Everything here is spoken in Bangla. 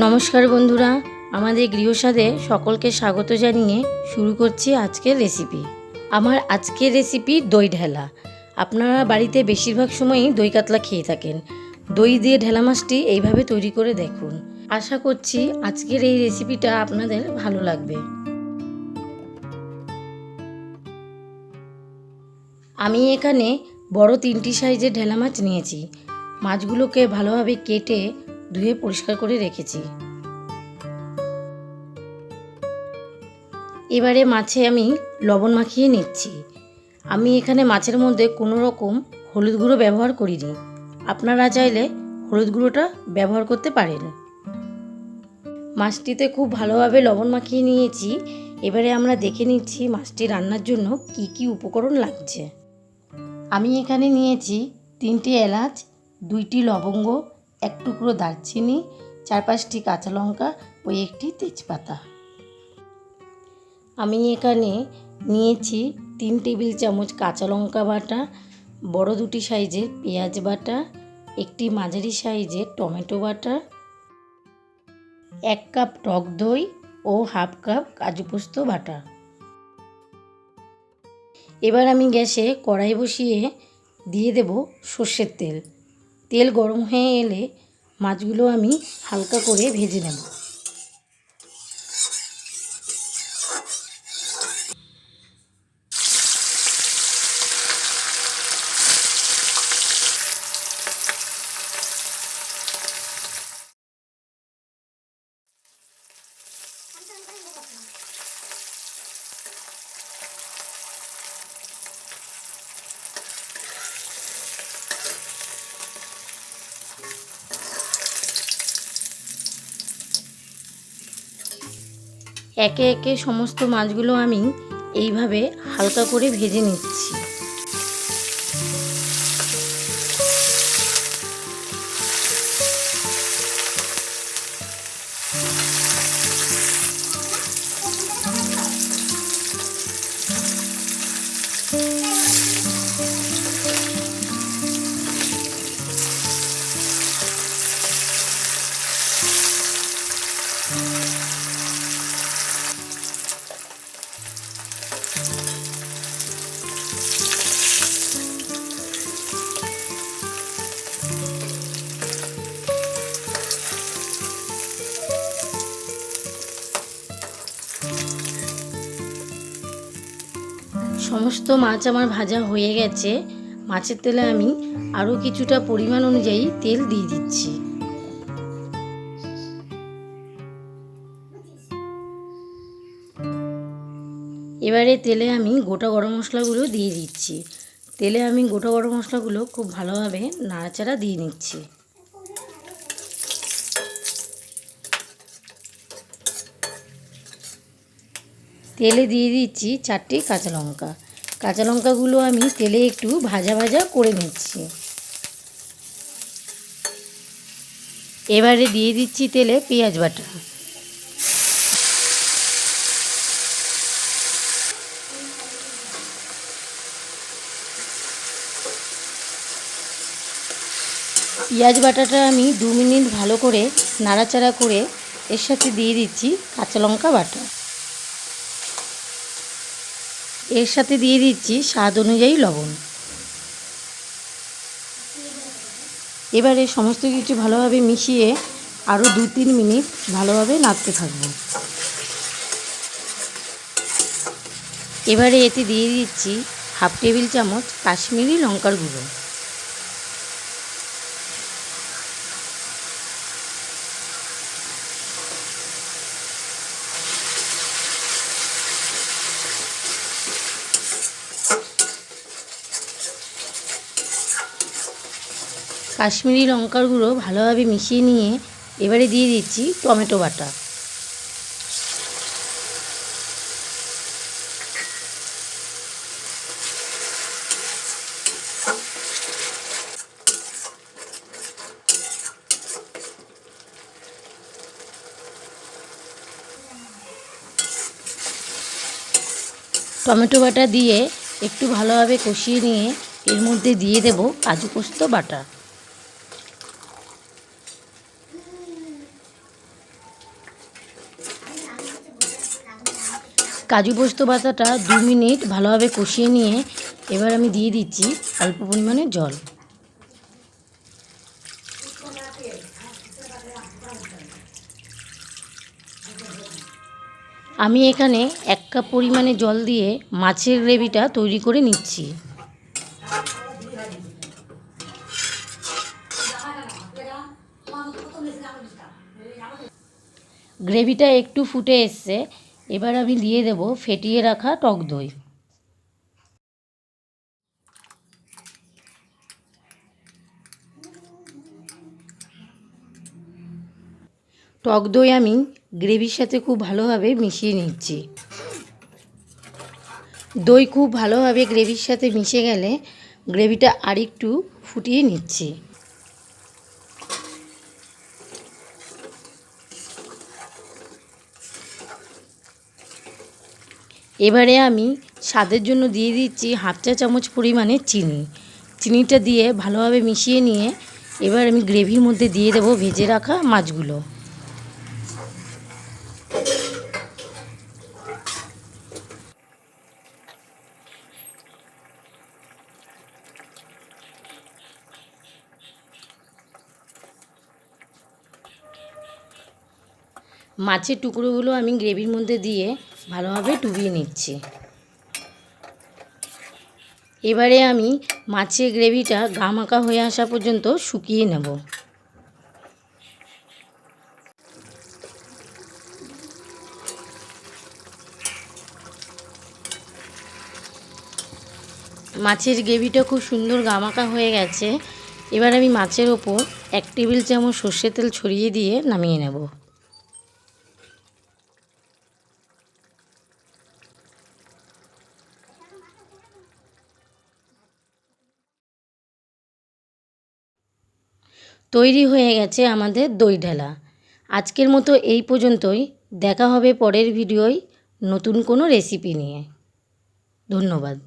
নমস্কার বন্ধুরা, আমাদের গৃহস্বাদে সকলকে স্বাগত জানিয়ে শুরু করছি আজকের রেসিপি। আমার আজকের রেসিপি দই ঢেলা। আপনারা বাড়িতে বেশিরভাগ সময়ই দই কাতলা খেয়ে থাকেন। দই দিয়ে ঢেলা মাছটি এইভাবে তৈরি করে দেখুন। আশা করছি আজকের এই রেসিপিটা আপনাদের ভালো লাগবে। আমি এখানে বড় 3টি সাইজের ঢেলা মাছ নিয়েছি। মাছগুলোকে ভালোভাবে কেটে ধুয়ে পরিষ্কার করে রেখেছি। এবারে মাছে আমি লবণ মাখিয়ে নিচ্ছি। আমি এখানে মাছের মধ্যে কোনো রকম হলুদ গুঁড়ো ব্যবহার করিনি। আপনারা চাইলে হলুদ গুঁড়োটা ব্যবহার করতে পারেন। মাছটিতে খুব ভালোভাবে লবণ মাখিয়ে নিয়েছি। এবারে আমরা দেখে নিচ্ছি মাছটি রান্নার জন্য কি কি উপকরণ লাগছে। আমি এখানে নিয়েছি 3টি এলাচ, 2টি লবঙ্গ, 1 টুকরো দারচিনি, 4-5টি কাঁচা লঙ্কা ও 1টি তেজপাতা। আমি এখানে নিয়েছি 3 টেবিল চামচ কাঁচা লঙ্কা বাটা, বড় 2টি সাইজের পেঁয়াজ বাটা, 1টি মাঝারি সাইজের টমেটো বাটা, 1 কাপ টক দই ও 1/2 কাপ কাজু পোস্ত বাটা। এবার আমি গ্যাসে কড়াই বসিয়ে দিয়ে দেব সর্ষের তেল। তেল গরম হয়ে এলে মাছগুলো আমি হালকা করে ভেজে নেব। একে একে সমস্ত মাছগুলো আমি এইভাবে হালকা করে ভেজে নিচ্ছি। সমস্ত মাছ আমার ভাজা হয়ে গেছে। মাছের তেলে আমি আরও কিছুটা পরিমাণ অনুযায়ী তেল দিয়ে দিচ্ছি। এবারে তেলে আমি গোটা গরম মশলাগুলো দিয়ে দিচ্ছি। তেলে আমি গোটা গরম মশলাগুলো খুব ভালোভাবে নাড়াচাড়া দিয়ে নিচ্ছি। তেলে দিয়ে দিচ্ছি 4টি কাঁচা লঙ্কা। কাঁচা লঙ্কাগুলো আমি তেলে একটু ভাজা ভাজা করে নিচ্ছি। এবারে দিয়ে দিচ্ছি তেলে পেঁয়াজ বাটা। পেঁয়াজ বাটাটা আমি 2 মিনিট ভালো করে নাড়াচাড়া করে এর সাথে দিয়ে দিচ্ছি কাঁচা লঙ্কা বাটা। এর সাথে দিয়ে দিচ্ছি স্বাদ অনুযায়ী লবণ। এবারে সমস্ত কিছু ভালোভাবে মিশিয়ে আরও 2-3 মিনিট ভালোভাবে নাড়তে থাকবো। এবারে এতে দিয়ে দিচ্ছি 1/2 টেবিল চামচ কাশ্মীরি লঙ্কার গুঁড়ো। কাশ্মীরি লঙ্কার গুঁড়ো ভালোভাবে মিশিয়ে নিয়ে এবারে দিয়ে দিচ্ছি টমেটো বাটা। টমেটো বাটা দিয়ে একটু ভালোভাবে কষিয়ে নিয়ে এর মধ্যে দিয়ে দেব কাজু পোস্ত বাটা। কাজু পোস্ত বাটাটা 2 মিনিট ভালোভাবে কষিয়ে নিয়ে এবার আমি দিয়ে দিচ্ছি অল্প পরিমাণে জল। আমি এখানে 1 কাপ পরিমাণে জল দিয়ে মাছের গ্রেভিটা তৈরি করে নিচ্ছি। গ্রেভিটা একটু ফুটে এসছে, এবার আমি দিয়ে দেব ফেটিয়ে রাখা টক দই। টক দই আমি গ্রেভির সাথে খুব ভালোভাবে মিশিয়ে নিচ্ছি। দই খুব ভালোভাবে গ্রেভির সাথে মিশে গেলে গ্রেভিটা আরেকটু ফুটিয়ে নিচ্ছি। এবারে আমি স্বাদের জন্য দিয়ে দিচ্ছি 1/2 চা চামচ পরিমাণে চিনি। চিনিটা দিয়ে ভালোভাবে মিশিয়ে নিয়ে এবার আমি গ্রেভির মধ্যে দিয়ে দেব ভেজে রাখা মাছগুলো। মাছের টুকরোগুলো আমি গ্রেভির মধ্যে দিয়ে ভালোভাবে ডুবিয়ে নিচ্ছি। এবারে আমি মাছের গ্রেভিটা গামাখা হয়ে আসা পর্যন্ত শুকিয়ে নেব। মাছের গ্রেভিটা খুব সুন্দর গামাখা হয়ে গেছে। এবার আমি মাছের ওপর 1 টেবিল চামচ সর্ষের তেল ছড়িয়ে দিয়ে নামিয়ে নেব। তৈরি হয়ে গেছে আমাদের দই ঢালা। আজকের মতো এই পর্যন্তই। দেখা হবে পরের ভিডিওয় নতুন কোনো রেসিপি নিয়ে। ধন্যবাদ।